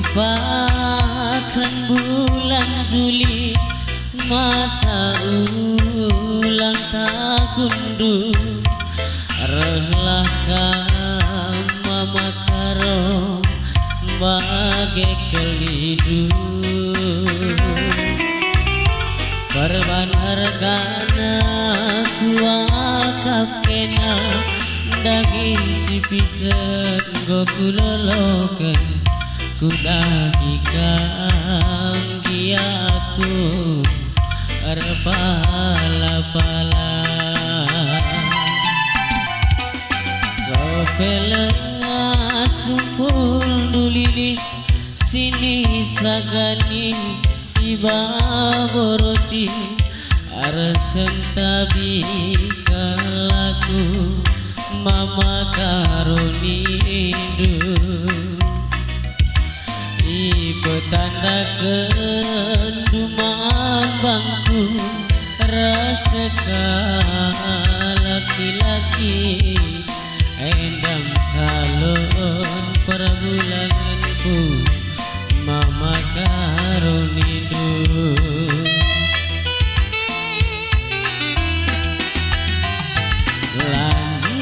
Lupakan bulan Juli, masa ulang tahun rehlah mama karo bagai kelidu perban hargana kuakap kena daging si pijet go kuloloken kudagi kanggiaku arpala-pala sopelenga sumpul dulili sini sagani iba boroti arsen tabi kalaku mama karoni petanda kendumaan bangku rasa laki-laki endam calon perbulanganku mama karunidu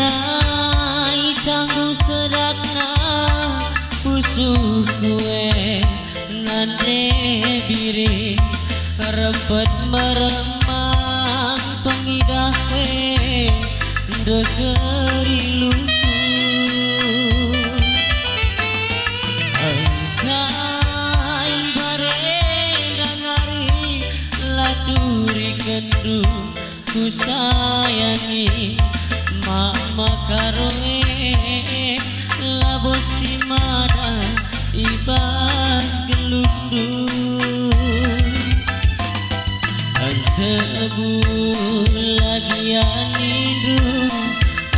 lanai tanggung sedakna usuh kue nane biri repet meremang pengidahe degeri luku engkai barendan hari laturi kendu ku sayangi mama karoe labosi mada ibas gelundung antebu lagi anidu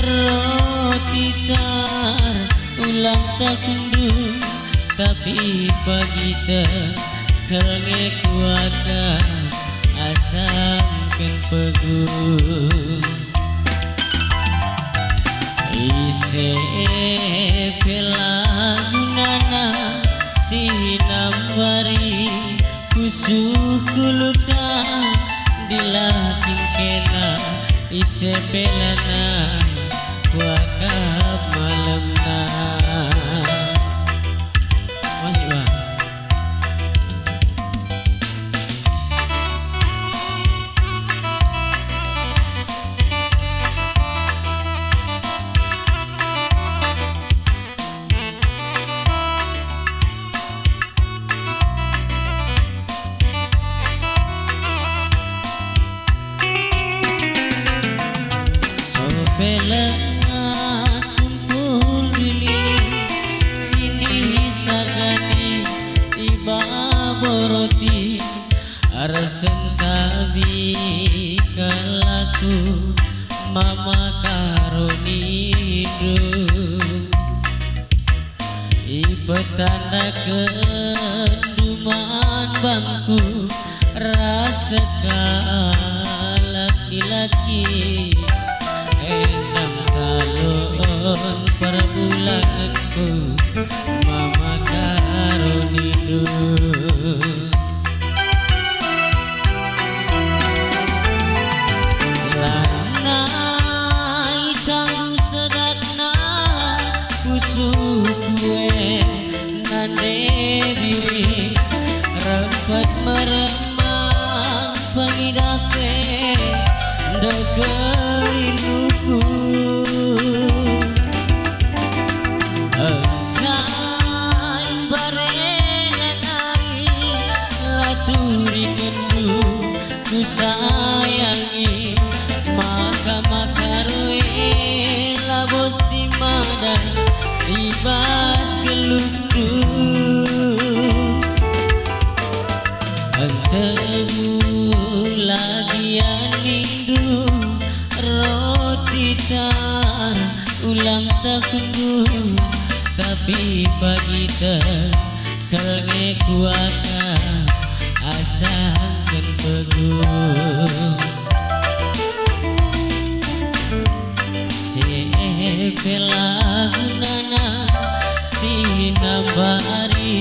roti tar ulang takundu tapi pagi kelnge kuaka asangken pegung ise pelagunana sinambari kusuh kuluka dilaking kena ise pelana kuakap malemna masih bang Belenga sumpul lili sini sagani iba boroti arsen tabi kalaku mama karonidu ipetanda kendumaan bangku rasa laki-laki endam calon perbulanganku mama karunidu lanai tanggung sedakna usuh kue nane biri rempet meremang pengidahe degeri luku engkai barengan hari laturi kendu ku sayangi maka makaroe labosi mada ibas gelundung antemu lagi anindu roti tar ulang tahunku tapi pagi kelnge kuaka asangken pegung pelagunana sinambari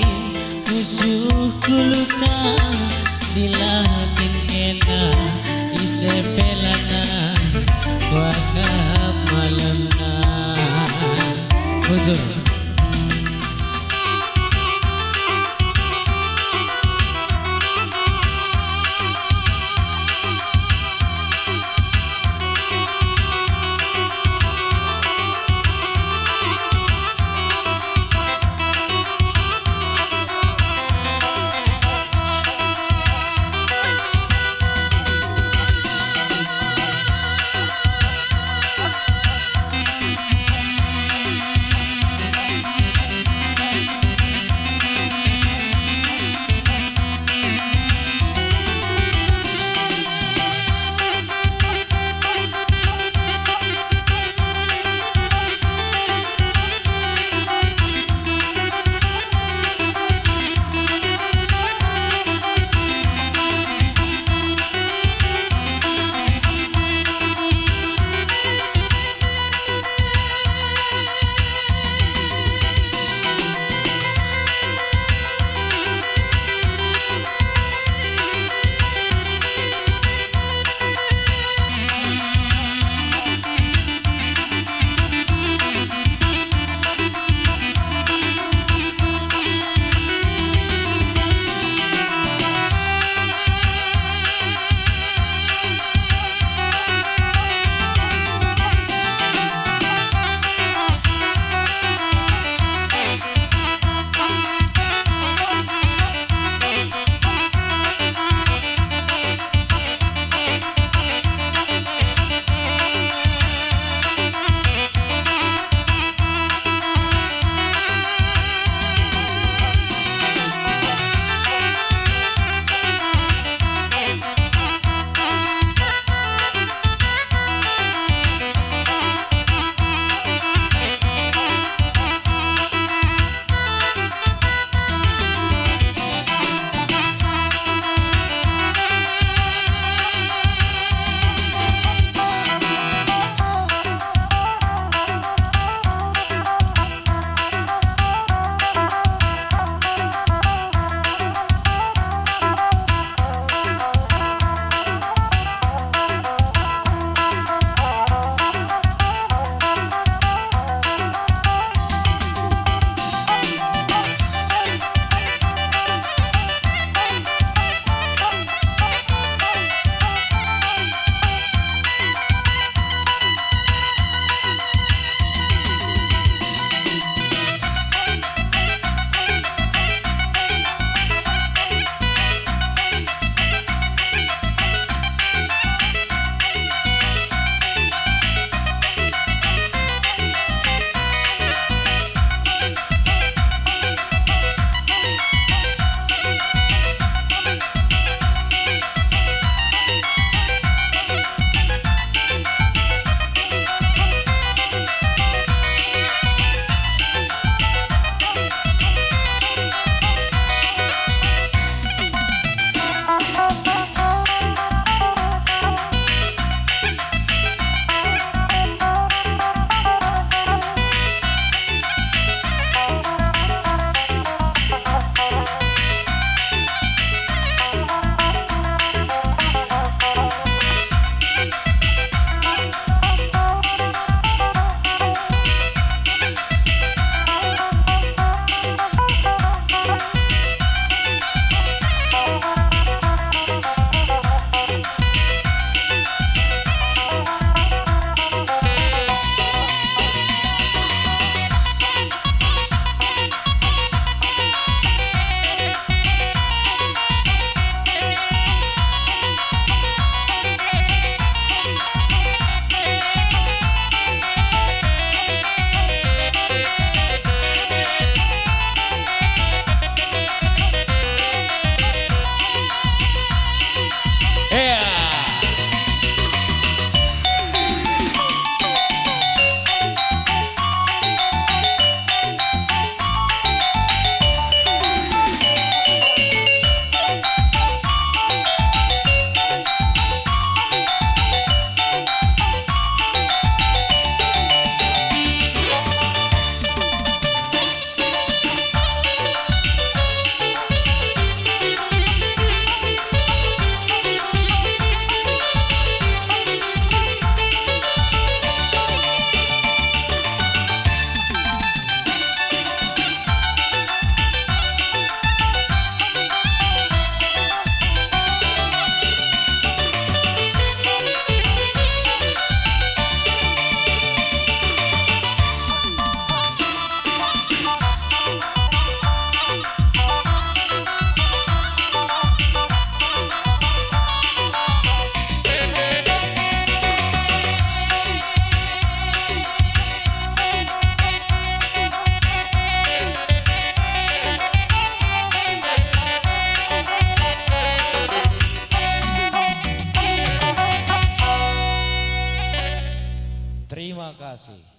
Terima kasih.